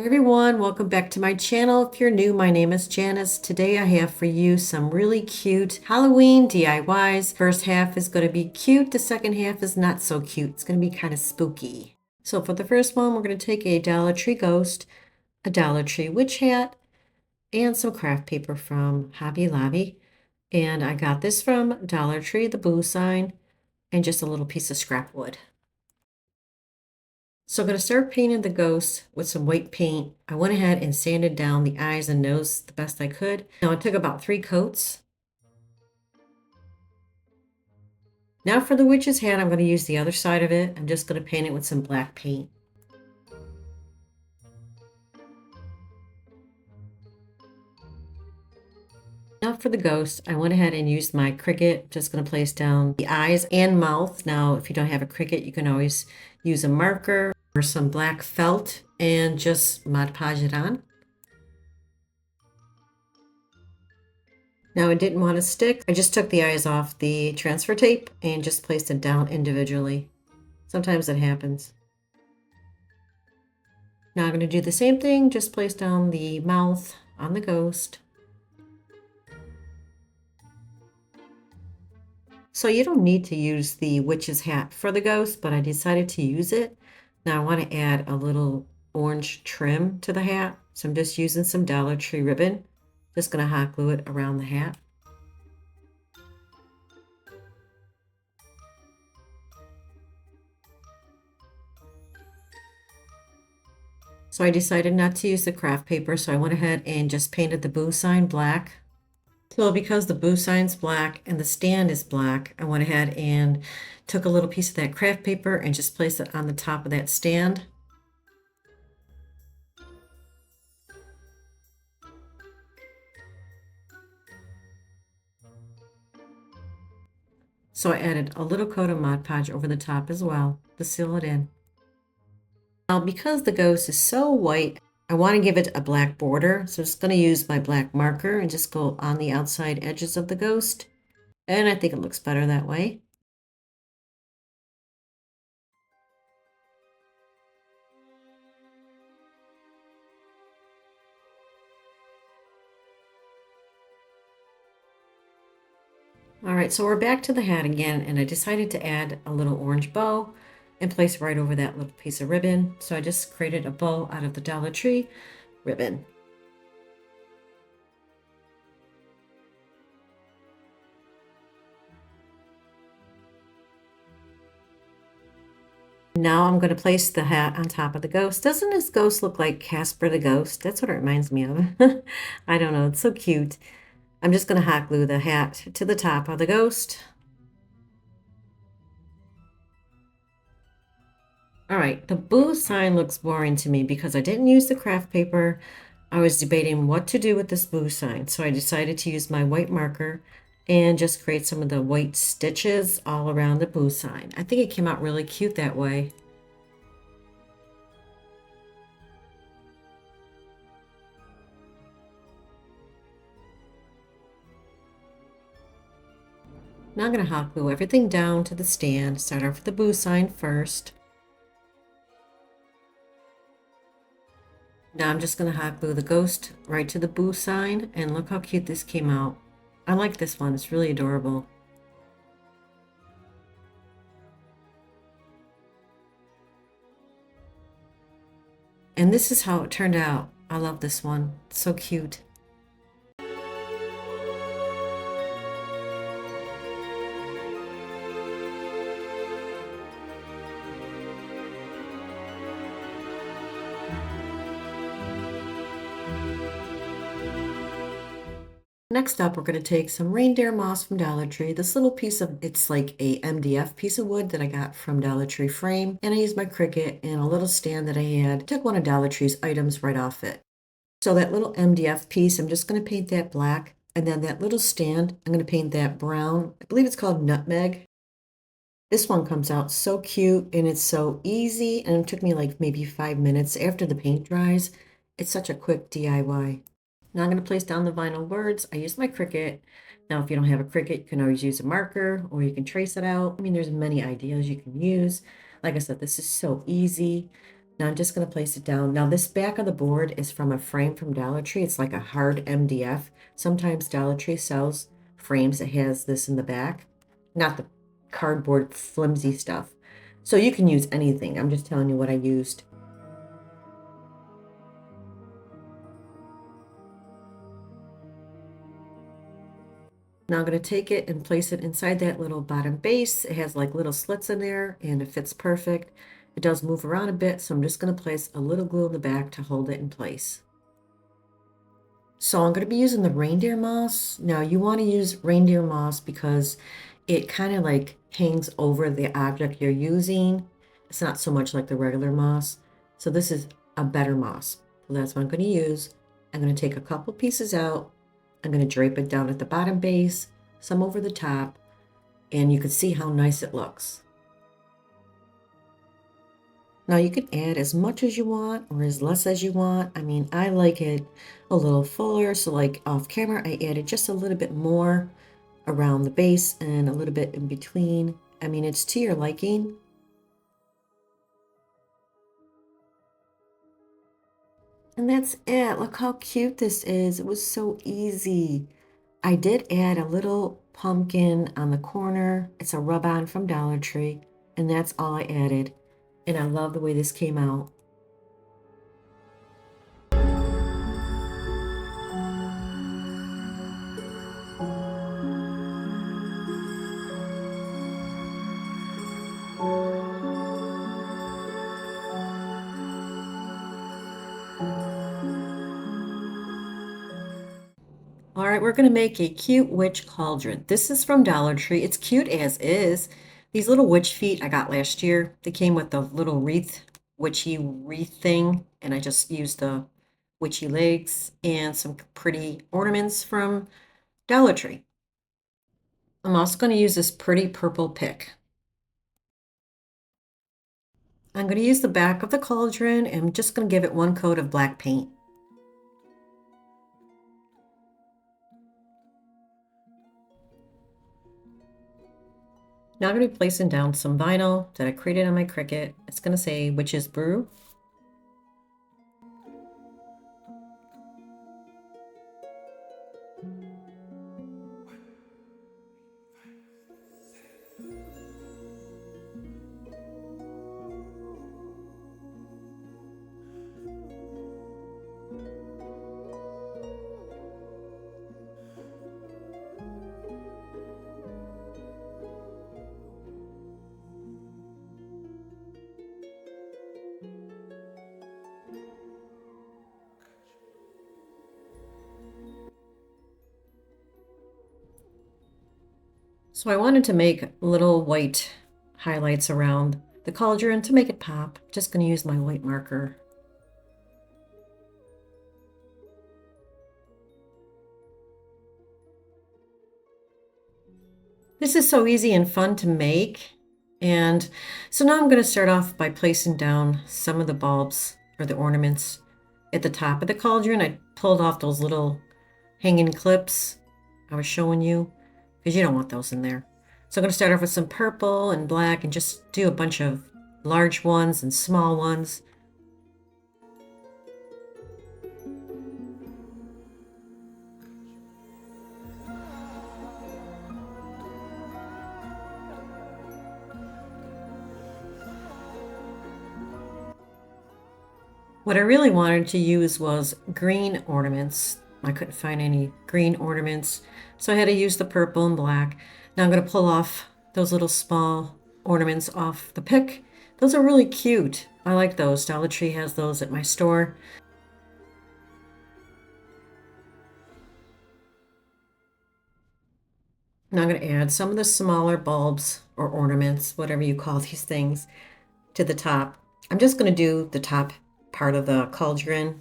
Hi everyone, welcome back to my channel. If you're new, my name is Janice. Today I have for you some really cute Halloween DIYs. First half is going to be cute, the second half is not so cute. It's going to be kind of spooky. So for the first one, we're going to take a Dollar Tree ghost, a Dollar Tree witch hat, and some craft paper from Hobby Lobby. And I got this from Dollar Tree, the boo sign, and just a little piece of scrap wood. So I'm going to start painting the ghost with some white paint. I went ahead and sanded down the eyes and nose the best I could. Now I took about 3 coats. Now for the witch's hat, I'm going to use the other side of it. I'm just going to paint it with some black paint. Now for the ghost, I went ahead and used my Cricut. Just going to place down the eyes and mouth. Now if you don't have a Cricut, you can always use a marker or some black felt and just Mod Podge it on. Now I didn't want to stick. I just took the eyes off the transfer tape and just placed it down individually. Sometimes it happens. Now I'm going to do the same thing, just place down the mouth on the ghost. So you don't need to use the witch's hat for the ghost, but I decided to use it. Now I want to add a little orange trim to the hat. So I'm just using some Dollar Tree ribbon. Just going to hot glue it around the hat. So I decided not to use the craft paper, so I went ahead and just painted the boo sign black. So because the boo sign's black and the stand is black, I went ahead and took a little piece of that craft paper and just placed it on the top of that stand. So I added a little coat of Mod Podge over the top as well to seal it in. Now because the ghost is so white, I want to give it a black border. So I'm just going to use my black marker and just go on the outside edges of the ghost. And I think it looks better that way. All right, so we're back to the hat again, and I decided to add a little orange bow and place right over that little piece of ribbon. So I just created a bow out of the Dollar Tree ribbon. Now I'm going to place the hat on top of the ghost. Doesn't this ghost look like Casper the Ghost? That's what it reminds me of. I don't know, it's so cute. I'm just going to hot glue the hat to the top of the ghost. All right, the boo sign looks boring to me because I didn't use the craft paper. I was debating what to do with this boo sign, so I decided to use my white marker and just create some of the white stitches all around the boo sign. I think it came out really cute that way. Now I'm going to hot glue everything down to the stand. Start off with the boo sign first. Now I'm just going to hot glue the ghost right to the boo sign, and look how cute this came out. I like this one, it's really adorable. And this is how it turned out. I love this one, it's so cute. Next up, we're going to take some reindeer moss from Dollar Tree. This little piece of, it's like a MDF piece of wood that I got from Dollar Tree frame. And I used my Cricut and a little stand that I had. Took one of Dollar Tree's items right off it. So that little MDF piece, I'm just going to paint that black. And then that little stand, I'm going to paint that brown. I believe it's called nutmeg. This one comes out so cute and it's so easy. And it took me like maybe 5 minutes after the paint dries. It's such a quick DIY. Now I'm going to place down the vinyl words. I use my Cricut. Now, if you don't have a Cricut, you can always use a marker or you can trace it out. I mean, there's many ideas you can use. Like I said, this is so easy. Now I'm just going to place it down. Now this back of the board is from a frame from Dollar Tree. It's like a hard MDF. Sometimes Dollar Tree sells frames that has this in the back, not the cardboard flimsy stuff. So you can use anything. I'm just telling you what I used. Now I'm going to take it and place it inside that little bottom base. It has like little slits in there and it fits perfect. It does move around a bit, so I'm just going to place a little glue in the back to hold it in place. So I'm going to be using the reindeer moss. Now you want to use reindeer moss because it kind of like hangs over the object you're using. It's not so much like the regular moss. So this is a better moss. So that's what I'm going to use. I'm going to take a couple pieces out. I'm going to drape it down at the bottom base, some over the top, and you can see how nice it looks. Now you can add as much as you want or as less as you want. I mean, I like it a little fuller, so like off camera, I added just a little bit more around the base and a little bit in between. I mean, it's to your liking. And that's it. Look how cute this is. It was so easy. I did add a little pumpkin on the corner. It's a rub-on from Dollar Tree, and that's all I added. And I love the way this came out. All right, we're going to make a cute witch cauldron. This is from Dollar Tree. It's cute as is. These little witch feet I got last year. They came with the little wreath, witchy wreath thing, and I just used the witchy legs and some pretty ornaments from Dollar Tree. I'm also going to use this pretty purple pick. I'm going to use the back of the cauldron and I'm just going to give it one coat of black paint. Now I'm going to be placing down some vinyl that I created on my Cricut. It's going to say Witch's Brew. So I wanted to make little white highlights around the cauldron to make it pop. I'm just going to use my white marker. This is so easy and fun to make. And so now I'm going to start off by placing down some of the bulbs or the ornaments at the top of the cauldron. I pulled off those little hanging clips I was showing you because you don't want those in there. So I'm going to start off with some purple and black and just do a bunch of large ones and small ones. What I really wanted to use was green ornaments. I couldn't find any green ornaments, so I had to use the purple and black. Now I'm going to pull off those little small ornaments off the pick. Those are really cute. I like those. Dollar Tree has those at my store. Now I'm going to add some of the smaller bulbs or ornaments, whatever you call these things, to the top. I'm just going to do the top part of the cauldron,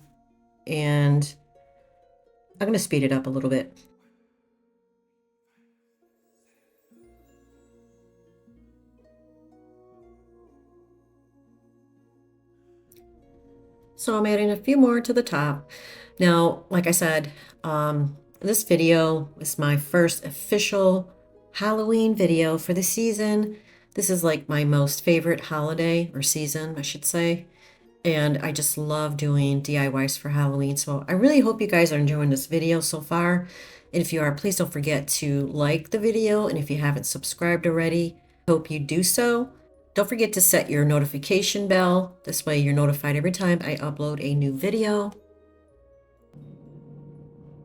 and I'm going to speed it up a little bit. So I'm adding a few more to the top. Now, like I said, this video is my first official Halloween video for the season. This is like my most favorite holiday or season, I should say. And I just love doing DIYs for Halloween. So I really hope you guys are enjoying this video so far. And if you are, please don't forget to like the video. And if you haven't subscribed already, hope you do so. Don't forget to set your notification bell. This way you're notified every time I upload a new video.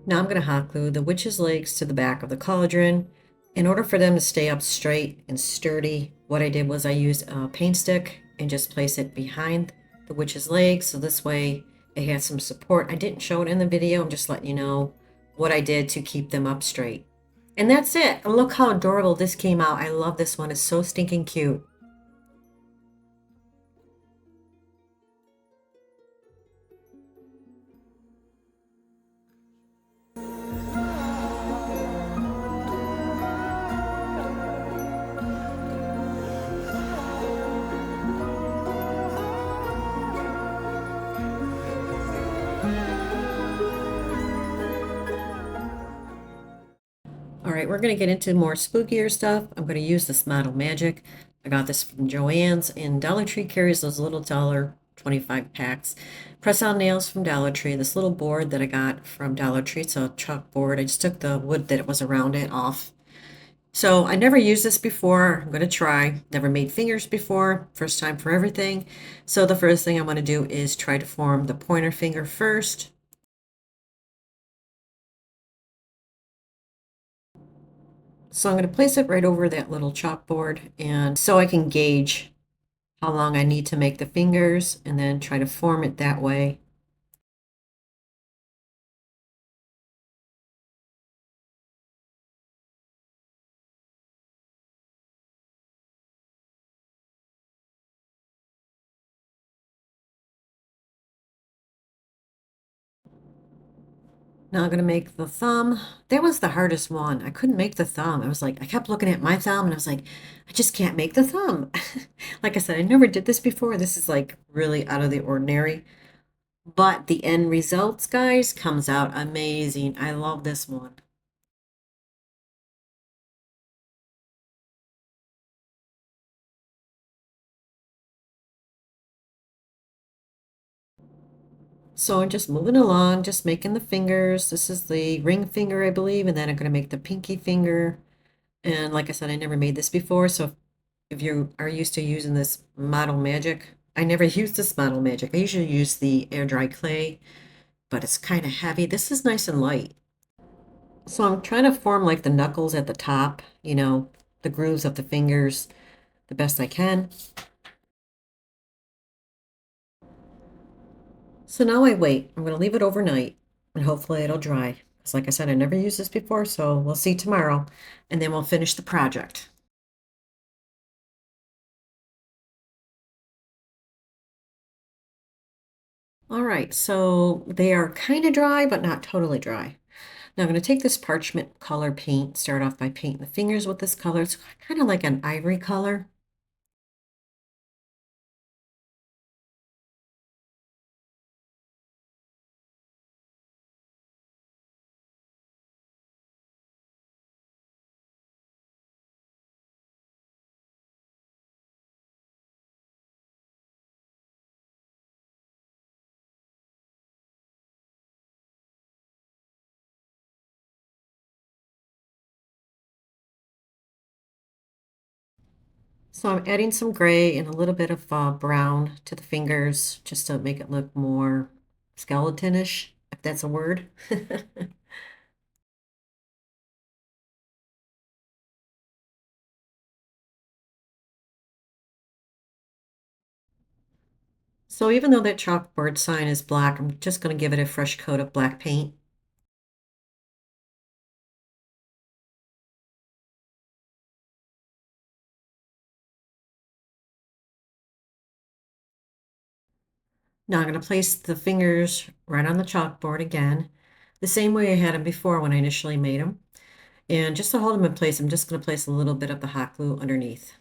Now I'm going to hot glue the witch's legs to the back of the cauldron. In order for them to stay up straight and sturdy, what I did was I used a paint stick and just place it behind the witch's legs. So this way it has some support. I didn't show it in the video. I'm just letting you know what I did to keep them up straight. And that's it. And look how adorable this came out. I love this one. It's so stinking cute. All right, we're going to get into more spookier stuff. I'm going to use this Model Magic. I got this from Joann's, and Dollar Tree carries those little $1.25 packs. Press-on nails from Dollar Tree. This little board that I got from Dollar Tree, it's a chalkboard. I just took the wood that was around it off. So I never used this before. I'm going to try. Never made fingers before. First time for everything. So the first thing I want to do is try to form the pointer finger first. So I'm going to place it right over that little chalkboard, and so I can gauge how long I need to make the fingers and then try to form it that way. Now I'm going to make the thumb. That was the hardest one. I couldn't make the thumb. I was like, I kept looking at my thumb and I was like, I just can't make the thumb. Like I said, I never did this before. This is like really out of the ordinary. But the end results, guys, comes out amazing. I love this one. So I'm just moving along, just making the fingers. This is the ring finger, I believe, and then I'm going to make the pinky finger. And like I said, I never made this before, so if you are used to using this Model Magic, I never use this Model Magic. I usually use the air dry clay, but it's kind of heavy. This is nice and light. So I'm trying to form like the knuckles at the top, the grooves of the fingers the best I can. So now I wait. I'm going to leave it overnight and hopefully it'll dry. Because like I said, I never used this before, so we'll see tomorrow and then we'll finish the project. All right, so they are kind of dry, but not totally dry. Now I'm going to take this parchment color paint, start off by painting the fingers with this color. It's kind of like an ivory color. So I'm adding some gray and a little bit of brown to the fingers just to make it look more skeletonish, if that's a word. So even though that chalkboard sign is black, I'm just going to give it a fresh coat of black paint. Now I'm going to place the fingers right on the chalkboard again, the same way I had them before when I initially made them. And just to hold them in place, I'm just going to place a little bit of the hot glue underneath.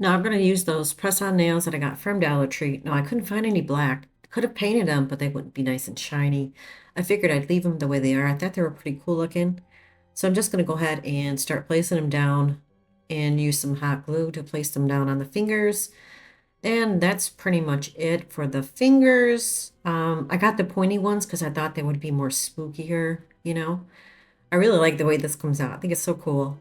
Now I'm going to use those press-on nails that I got from Dollar Tree. Now I couldn't find any black. Could have painted them, but they wouldn't be nice and shiny. I figured I'd leave them the way they are. I thought they were pretty cool looking. So I'm just going to go ahead and start placing them down and use some hot glue to place them down on the fingers. And that's pretty much it for the fingers. I got the pointy ones because I thought they would be more spookier, you know. I really like the way this comes out. I think it's so cool.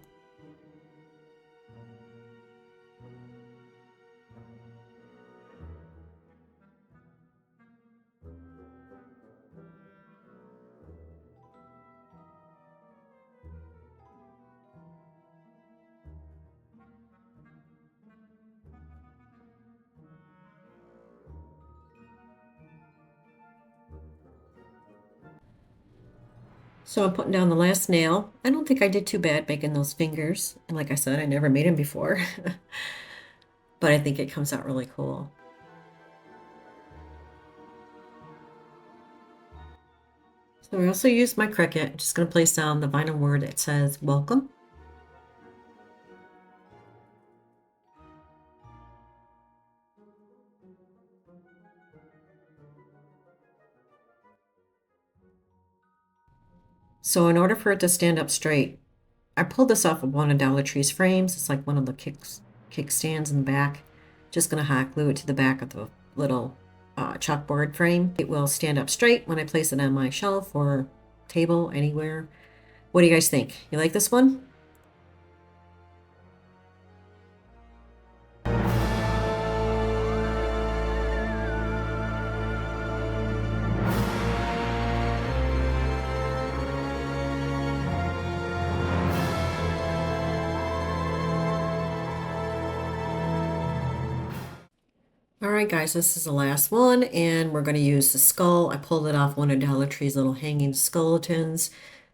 So I'm putting down the last nail. I don't think I did too bad making those fingers. And like I said, I never made them before. But I think it comes out really cool. So I also used my Cricut. Just going to place down the vinyl word that says welcome. So in order for it to stand up straight, I pulled this off of one of Dollar Tree's frames. It's like one of the kickstands in the back. Just going to hot glue it to the back of the little chalkboard frame. It will stand up straight when I place it on my shelf or table anywhere. What do you guys think? You like this one? All right, guys, this is the last one, and we're going to use the skull. I pulled it off one of Dollar Tree's little hanging skeletons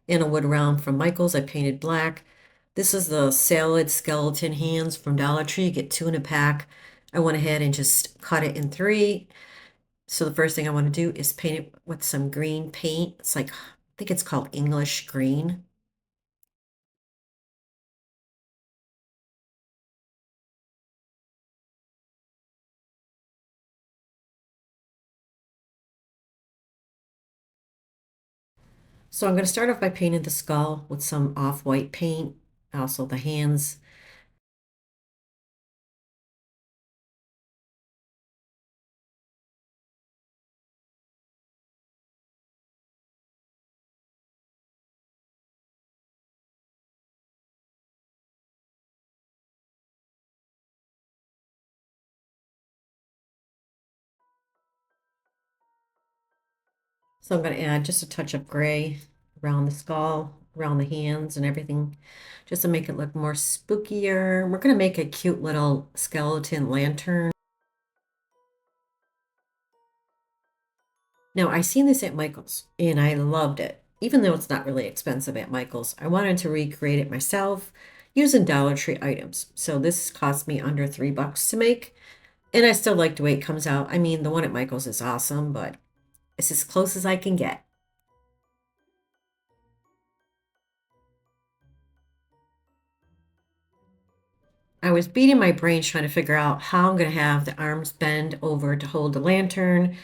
in a wood round from Michael's. I painted black. This is the salad skeleton hands from Dollar Tree. You get 2 in a pack. I went ahead and just cut it in 3. So the first thing I want to do is paint it with some green paint. It's like, I think it's called English green. So I'm going to start off by painting the skull with some off-white paint, also the hands. So I'm going to add just a touch of gray around the skull, around the hands and everything, just to make it look more spookier. We're going to make a cute little skeleton lantern. Now, I seen this at Michael's and I loved it. Even though it's not really expensive at Michael's, I wanted to recreate it myself using Dollar Tree items. So this cost me under $3 to make, and I still like the way it comes out. I mean, the one at Michael's is awesome, but it's as close as I can get. I was beating my brains trying to figure out how I'm going to have the arms bend over to hold the lantern.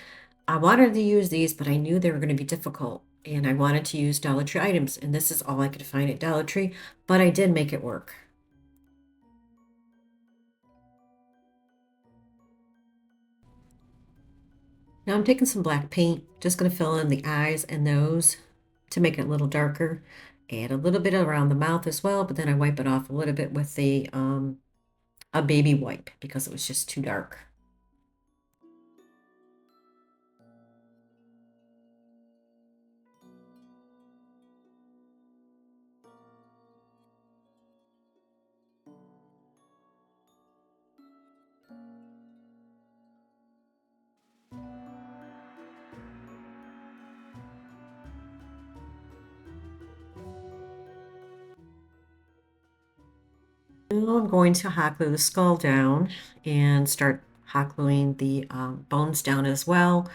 I wanted to use these, but I knew they were going to be difficult. And I wanted to use Dollar Tree items. And this is all I could find at Dollar Tree, but I did make it work. Now I'm taking some black paint, just going to fill in the eyes and nose to make it a little darker. Add a little bit around the mouth as well, but then I wipe it off a little bit with a baby wipe because it was just too dark. Now I'm going to hot glue the skull down and start hot gluing the bones down as well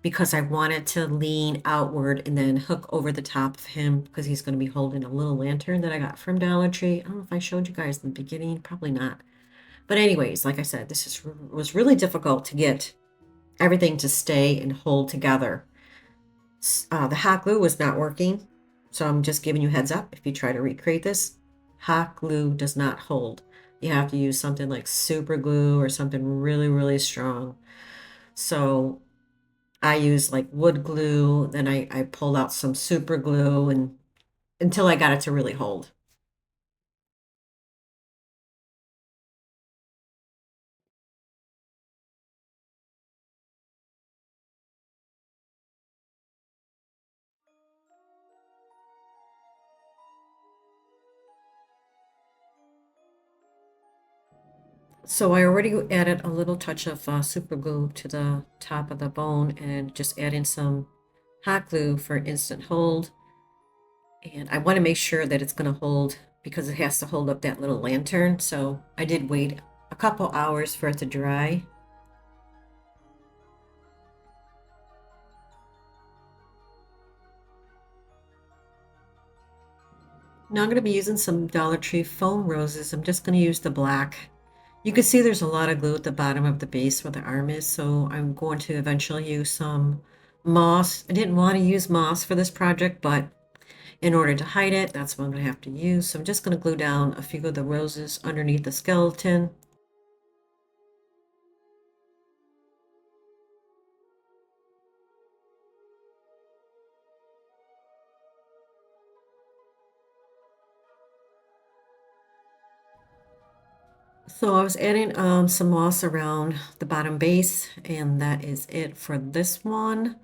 because I want it to lean outward and then hook over the top of him because he's going to be holding a little lantern that I got from Dollar Tree. I don't know if I showed you guys in the beginning, probably not. But anyways, like I said, was really difficult to get everything to stay and hold together. The hot glue was not working, so I'm just giving you heads up. If you try to recreate this, hot glue does not hold. You have to use something like super glue or something really, really strong. So I used like wood glue, then I pulled out some super glue and until I got it to really hold. So I already added a little touch of super glue to the top of the bone and just adding some hot glue for instant hold. And I want to make sure that it's going to hold because it has to hold up that little lantern. So I did wait a couple hours for it to dry. Now I'm going to be using some Dollar Tree foam roses. I'm just going to use the black. You can see there's a lot of glue at the bottom of the base where the arm is, so I'm going to eventually use some moss. I didn't want to use moss for this project, but in order to hide it, that's what I'm going to have to use. So I'm just going to glue down a few of the roses underneath the skeleton. So I was adding some moss around the bottom base, and that is it for this one.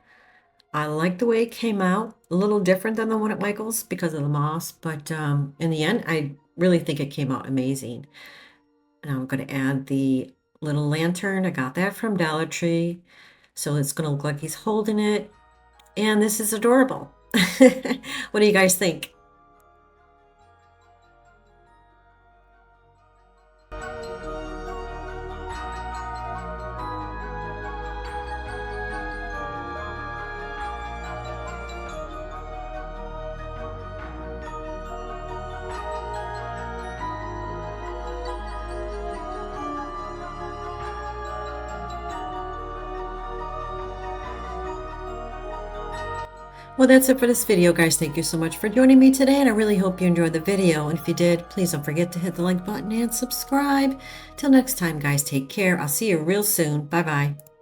I like the way it came out, a little different than the one at Michael's because of the moss, but in the end, I really think it came out amazing. And I'm going to add the little lantern. I got that from Dollar Tree, so it's going to look like he's holding it, and this is adorable. What do you guys think? Well, that's it for this video, guys. Thank you so much for joining me today, and I really hope you enjoyed the video. And if you did, please don't forget to hit the like button and subscribe. Till next time, guys, take care. I'll see you real soon. Bye-bye.